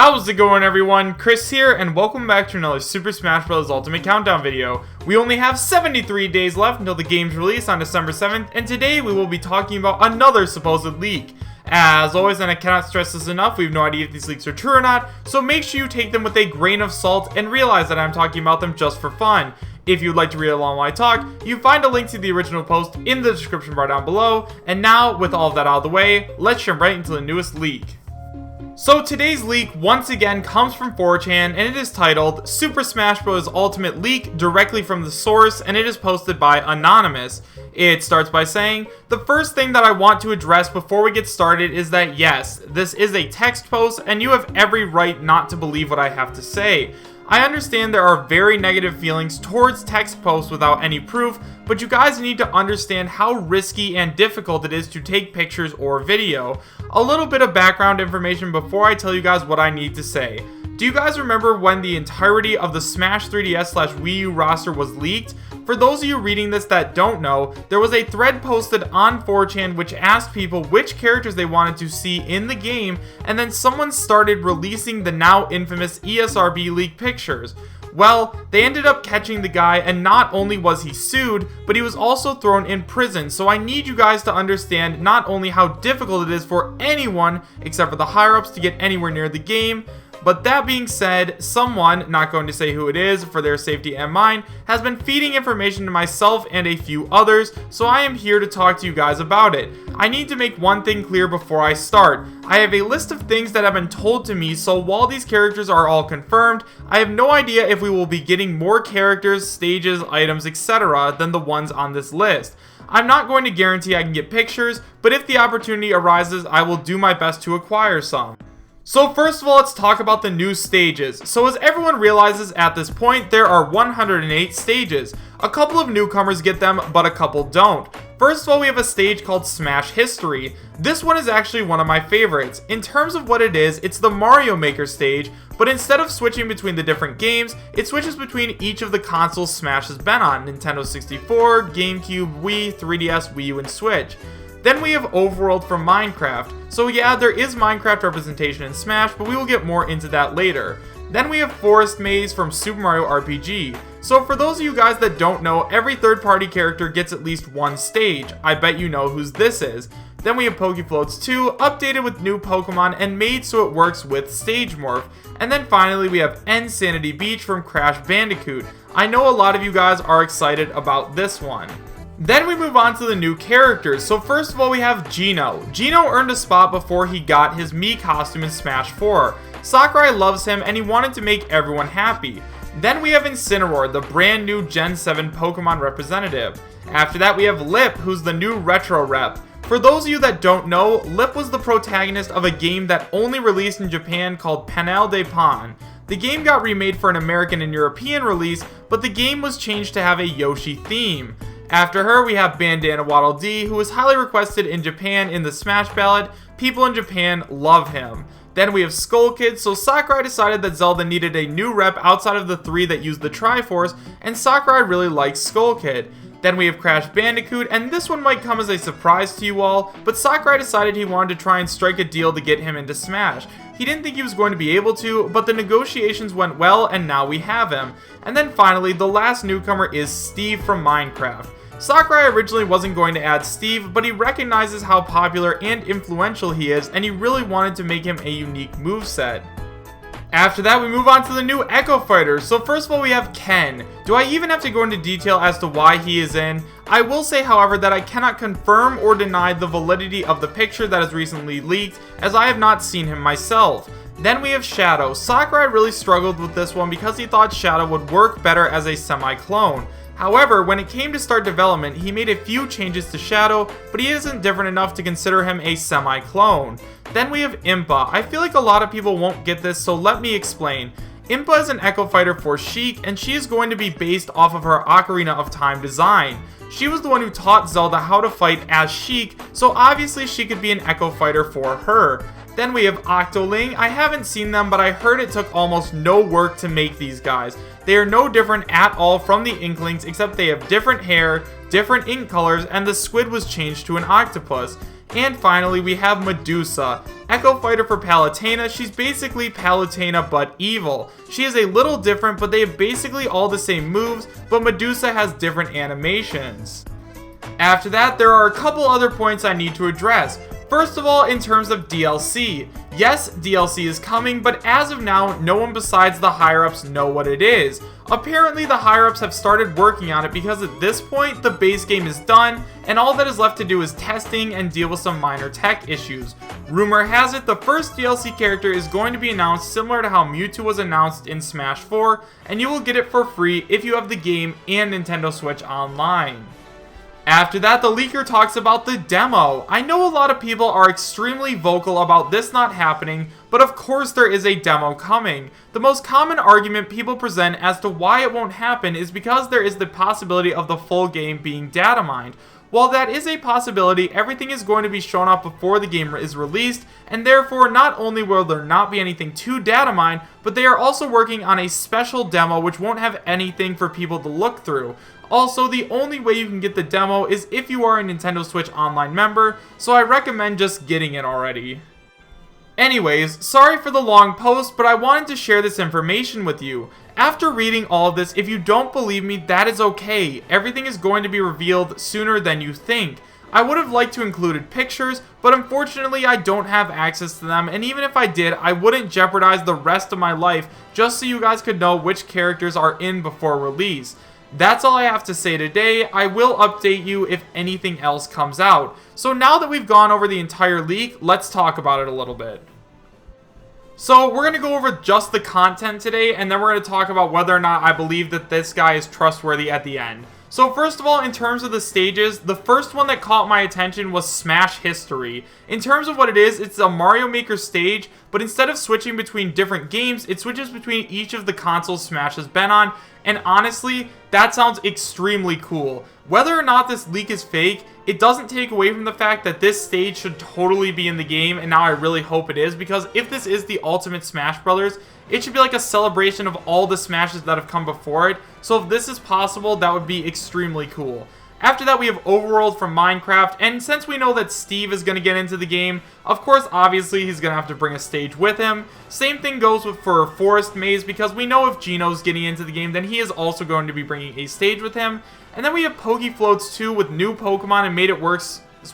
How's it going, everyone? Chris here, and welcome back to another Super Smash Bros. Ultimate Countdown video. We only have 73 days left until the game's release on December 7th, and today we will be talking about another supposed leak. As always, and I cannot stress this enough, we have no idea if these leaks are true or not, so make sure you take them with a grain of salt and realize that I'm talking about them just for fun. If you'd like to read along while I talk, you find a link to the original post in the description bar down below. And now, with all of that out of the way, let's jump right into the newest leak. So today's leak once again comes from 4chan, and it is titled Super Smash Bros. Ultimate Leak directly from the source, and it is posted by Anonymous. It starts by saying, the first thing that I want to address before we get started is that yes, this is a text post and you have every right not to believe what I have to say. I understand there are very negative feelings towards text posts without any proof, but you guys need to understand how risky and difficult it is to take pictures or video. A little bit of background information before I tell you guys what I need to say. Do you guys remember when the entirety of the Smash 3DS/Wii U roster was leaked? For those of you reading this that don't know, there was a thread posted on 4chan which asked people which characters they wanted to see in the game, and then someone started releasing the now infamous ESRB leak pictures. Well, they ended up catching the guy, and not only was he sued, but he was also thrown in prison. So I need you guys to understand not only how difficult it is for anyone, except for the higher-ups, to get anywhere near the game, but that being said, someone, not going to say who it is for their safety and mine, has been feeding information to myself and a few others, so I am here to talk to you guys about it. I need to make one thing clear before I start. I have a list of things that have been told to me, so while these characters are all confirmed, I have no idea if we will be getting more characters, stages, items, etc. than the ones on this list. I'm not going to guarantee I can get pictures, but if the opportunity arises, I will do my best to acquire some. So first of all, let's talk about the new stages. So as everyone realizes at this point, there are 108 stages. A couple of newcomers get them, but a couple don't. First of all, we have a stage called Smash History. This one is actually one of my favorites. In terms of what it is, it's the Mario Maker stage, but instead of switching between the different games, it switches between each of the consoles Smash has been on: Nintendo 64, GameCube, Wii, 3DS, Wii U, and Switch. Then we have Overworld from Minecraft. So yeah, there is Minecraft representation in Smash, but we will get more into that later. Then we have Forest Maze from Super Mario RPG. So for those of you guys that don't know, every third-party character gets at least one stage. I bet you know whose this is. Then we have Pokefloats 2, updated with new Pokemon and made so it works with Stage Morph. And then finally we have Insanity Beach from Crash Bandicoot. I know a lot of you guys are excited about this one. Then we move on to the new characters. So first of all, we have Zeno. Zeno earned a spot before he got his Mii costume in Smash 4. Sakurai loves him and he wanted to make everyone happy. Then we have Incineroar, the brand new Gen 7 Pokemon representative. After that we have Lip, who's the new retro rep. For those of you that don't know, Lip was the protagonist of a game that only released in Japan called Panel de Pan. The game got remade for an American and European release, but the game was changed to have a Yoshi theme. After her, we have Bandana Waddle Dee, who was highly requested in Japan in the Smash Ballad. People in Japan love him. Then we have Skull Kid, so Sakurai decided that Zelda needed a new rep outside of the three that used the Triforce, and Sakurai really likes Skull Kid. Then we have Crash Bandicoot, and this one might come as a surprise to you all, but Sakurai decided he wanted to try and strike a deal to get him into Smash. He didn't think he was going to be able to, but the negotiations went well, and now we have him. And then finally, the last newcomer is Steve from Minecraft. Sakurai originally wasn't going to add Steve, but he recognizes how popular and influential he is, and he really wanted to make him a unique moveset. After that, we move on to the new Echo Fighters. So first of all, we have Ken. Do I even have to go into detail as to why he is in? I will say, however, that I cannot confirm or deny the validity of the picture that has recently leaked, as I have not seen him myself. Then we have Shadow. Sakurai really struggled with this one because he thought Shadow would work better as a semi-clone. However, when it came to start development, he made a few changes to Shadow, but he isn't different enough to consider him a semi-clone. Then we have Impa. I feel like a lot of people won't get this, so let me explain. Impa is an Echo Fighter for Sheik, and she is going to be based off of her Ocarina of Time design. She was the one who taught Zelda how to fight as Sheik, so obviously she could be an Echo Fighter for her. Then we have Octoling. I haven't seen them, but I heard it took almost no work to make these guys. They are no different at all from the Inklings, except they have different hair, different ink colors, and the squid was changed to an octopus. And finally, we have Medusa, Echo Fighter for Palutena. She's basically Palutena but evil. She is a little different, but they have basically all the same moves, but Medusa has different animations. After that, there are a couple other points I need to address. First of all, in terms of DLC. Yes, DLC is coming, but as of now, no one besides the higher-ups know what it is. Apparently, the higher-ups have started working on it because at this point, the base game is done, and all that is left to do is testing and deal with some minor tech issues. Rumor has it the first DLC character is going to be announced similar to how Mewtwo was announced in Smash 4, and you will get it for free if you have the game and Nintendo Switch Online. After that, the leaker talks about the demo. I know a lot of people are extremely vocal about this not happening, but of course there is a demo coming. The most common argument people present as to why it won't happen is because there is the possibility of the full game being data mined. While that is a possibility, everything is going to be shown off before the game is released, and therefore not only will there not be anything to data mine, but they are also working on a special demo which won't have anything for people to look through. Also, the only way you can get the demo is if you are a Nintendo Switch Online member, so I recommend just getting it already. Anyways, sorry for the long post, but I wanted to share this information with you. After reading all of this, if you don't believe me, that is okay. Everything is going to be revealed sooner than you think. I would have liked to included pictures, but unfortunately I don't have access to them, and even if I did, I wouldn't jeopardize the rest of my life just so you guys could know which characters are in before release. That's all I have to say today. I will update you if anything else comes out. So now that we've gone over the entire leak, let's talk about it a little bit. So we're going to go over just the content today, and then we're going to talk about whether or not I believe that this guy is trustworthy at the end. So first of all, in terms of the stages, the first one that caught my attention was Smash History. In terms of what it is, it's a Mario Maker stage, but instead of switching between different games, it switches between each of the consoles Smash has been on, and honestly, that sounds extremely cool. Whether or not this leak is fake, it doesn't take away from the fact that this stage should totally be in the game, and now I really hope it is, because if this is the ultimate Smash Brothers, it should be like a celebration of all the Smashes that have come before it, so if this is possible, that would be extremely cool. After that, we have Overworld from Minecraft, and since we know that Steve is going to get into the game, of course, obviously, he's going to have to bring a stage with him. Same thing goes for Forest Maze, because we know if Geno's getting into the game, then he is also going to be bringing a stage with him. And then we have Pokefloats 2 with new Pokemon and made it work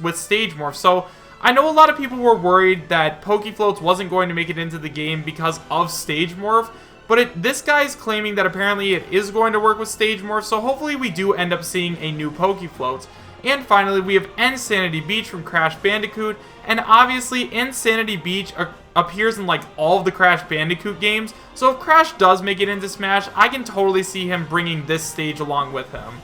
with Stage Morph. So I know a lot of people were worried that Pokefloats wasn't going to make it into the game because of Stage Morph, but this guy's claiming that apparently it is going to work with Stage Morph, so hopefully we do end up seeing a new Pokefloats. And finally, we have Insanity Beach from Crash Bandicoot, and obviously Insanity Beach appears in like all of the Crash Bandicoot games, so if Crash does make it into Smash, I can totally see him bringing this stage along with him.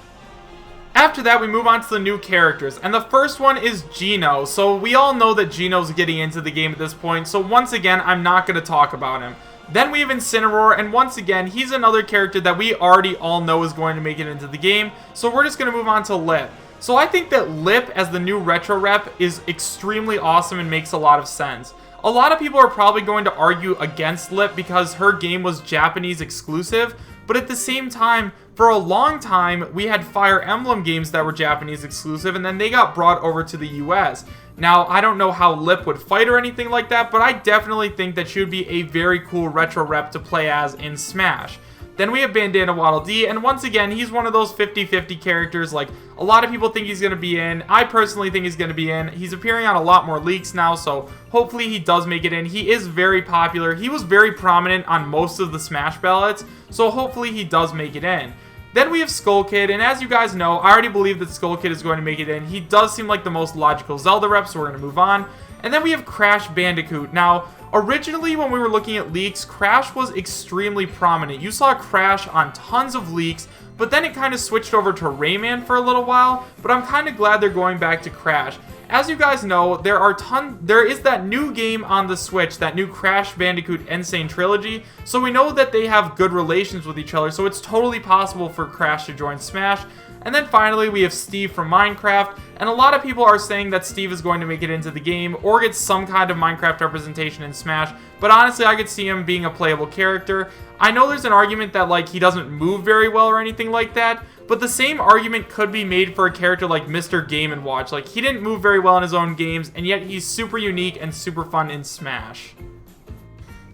After that, we move on to the new characters, and the first one is Geno. So we all know that Geno's getting into the game at this point, so once again, I'm not going to talk about him. Then we have Incineroar, and once again, he's another character that we already all know is going to make it into the game, so we're just going to move on to Lip. So I think that Lip as the new retro rep is extremely awesome and makes a lot of sense. A lot of people are probably going to argue against Lip because her game was Japanese exclusive, but at the same time, for a long time, we had Fire Emblem games that were Japanese exclusive, and then they got brought over to the US. Now, I don't know how Lip would fight or anything like that, but I definitely think that she would be a very cool retro rep to play as in Smash. Then we have Bandana Waddle Dee, and once again, he's one of those 50-50 characters, like, a lot of people think he's going to be in. I personally think he's going to be in. He's appearing on a lot more leaks now, so hopefully he does make it in. He is very popular. He was very prominent on most of the Smash ballots, so hopefully he does make it in. Then we have Skull Kid, and as you guys know, I already believe that Skull Kid is going to make it in. He does seem like the most logical Zelda rep, so we're going to move on. And then we have Crash Bandicoot. Now, originally when we were looking at leaks, Crash was extremely prominent. You saw Crash on tons of leaks, but then it kind of switched over to Rayman for a little while, but I'm kind of glad they're going back to Crash. As you guys know, there is that new game on the Switch, that new Crash Bandicoot Insane Trilogy, so we know that they have good relations with each other, so it's totally possible for Crash to join Smash. And then finally, we have Steve from Minecraft, and a lot of people are saying that Steve is going to make it into the game or get some kind of Minecraft representation in Smash, but honestly, I could see him being a playable character. I know there's an argument that, like, he doesn't move very well or anything like that, but the same argument could be made for a character like Mr. Game & Watch. Like, he didn't move very well in his own games, and yet he's super unique and super fun in Smash.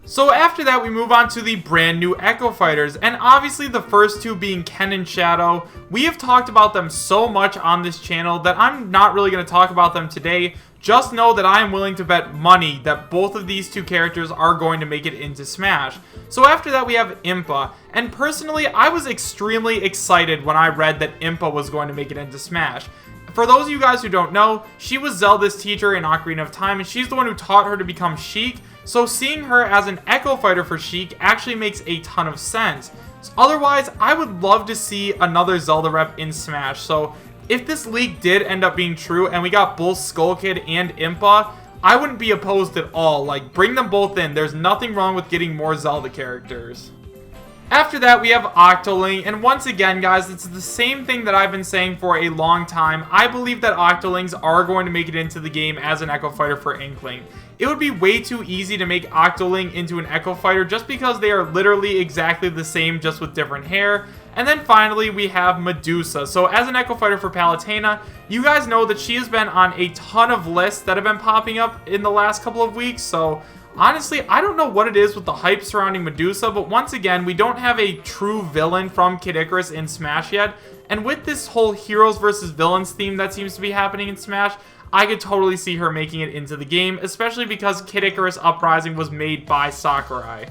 So after that, we move on to the brand new Echo Fighters, and obviously the first two being Ken and Shadow. We have talked about them so much on this channel that I'm not really going to talk about them today. Just know that I am willing to bet money that both of these two characters are going to make it into Smash. So after that, we have Impa, and personally, I was extremely excited when I read that Impa was going to make it into Smash. For those of you guys who don't know, she was Zelda's teacher in Ocarina of Time, and she's the one who taught her to become Sheik. So seeing her as an Echo Fighter for Sheik actually makes a ton of sense. Otherwise, I would love to see another Zelda rep in Smash. So if this leak did end up being true and we got both Skull Kid and Impa, I wouldn't be opposed at all. Like, bring them both in. There's nothing wrong with getting more Zelda characters. After that, we have Octoling, and once again, guys, it's the same thing that I've been saying for a long time. I believe that Octolings are going to make it into the game as an Echo Fighter for Inkling. It would be way too easy to make Octoling into an Echo Fighter just because they are literally exactly the same, just with different hair. And then finally, we have Medusa. So as an Echo Fighter for Palutena, you guys know that she has been on a ton of lists that have been popping up in the last couple of weeks, so honestly, I don't know what it is with the hype surrounding Medusa, but once again, we don't have a true villain from Kid Icarus in Smash yet, and with this whole heroes versus villains theme that seems to be happening in Smash, I could totally see her making it into the game, especially because Kid Icarus Uprising was made by Sakurai.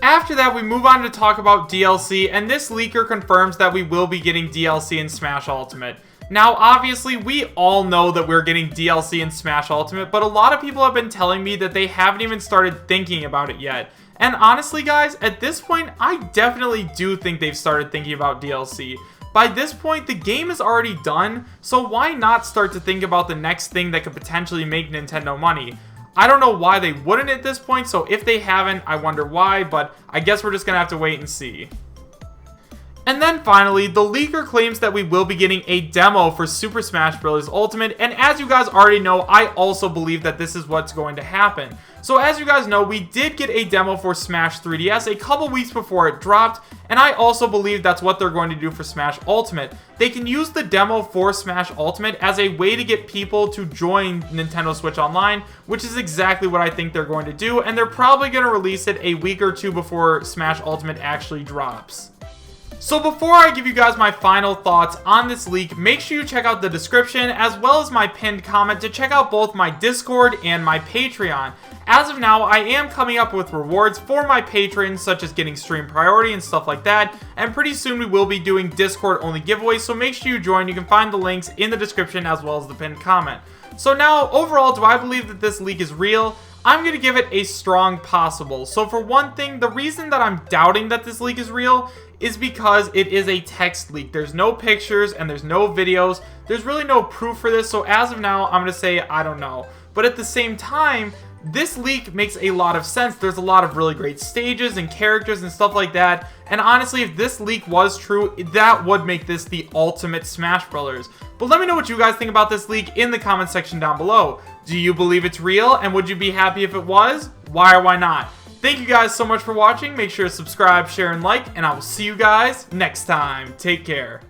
After that, we move on to talk about DLC, and this leaker confirms that we will be getting DLC in Smash Ultimate. Now, obviously, we all know that we're getting DLC in Smash Ultimate, but a lot of people have been telling me that they haven't even started thinking about it yet. And honestly, guys, at this point, I definitely do think they've started thinking about DLC. By this point, the game is already done, so why not start to think about the next thing that could potentially make Nintendo money? I don't know why they wouldn't at this point, so if they haven't, I wonder why, but I guess we're just gonna have to wait and see. And then finally, the leaker claims that we will be getting a demo for Super Smash Bros. Ultimate, and as you guys already know, I also believe that this is what's going to happen. So as you guys know, we did get a demo for Smash 3DS a couple weeks before it dropped, and I also believe that's what they're going to do for Smash Ultimate. They can use the demo for Smash Ultimate as a way to get people to join Nintendo Switch Online, which is exactly what I think they're going to do, and they're probably going to release it a week or two before Smash Ultimate actually drops. So before I give you guys my final thoughts on this leak, make sure you check out the description as well as my pinned comment to check out both my Discord and my Patreon. As of now, I am coming up with rewards for my patrons, such as getting stream priority and stuff like that, and pretty soon we will be doing Discord only giveaways, so make sure you join. You can find the links in the description as well as the pinned comment. So now, overall, do I believe that this leak is real? I'm going to give it a strong possible. So for one thing, the reason that I'm doubting that this leak is real is because it is a text leak. There's no pictures and there's no videos. There's really no proof for this, so as of now, I'm going to say I don't know. But at the same time, this leak makes a lot of sense. There's a lot of really great stages and characters and stuff like that. And honestly, if this leak was true, that would make this the ultimate Smash Brothers. But let me know what you guys think about this leak in the comment section down below. Do you believe it's real? And would you be happy if it was? Why or why not? Thank you guys so much for watching. Make sure to subscribe, share, and like. And I will see you guys next time. Take care.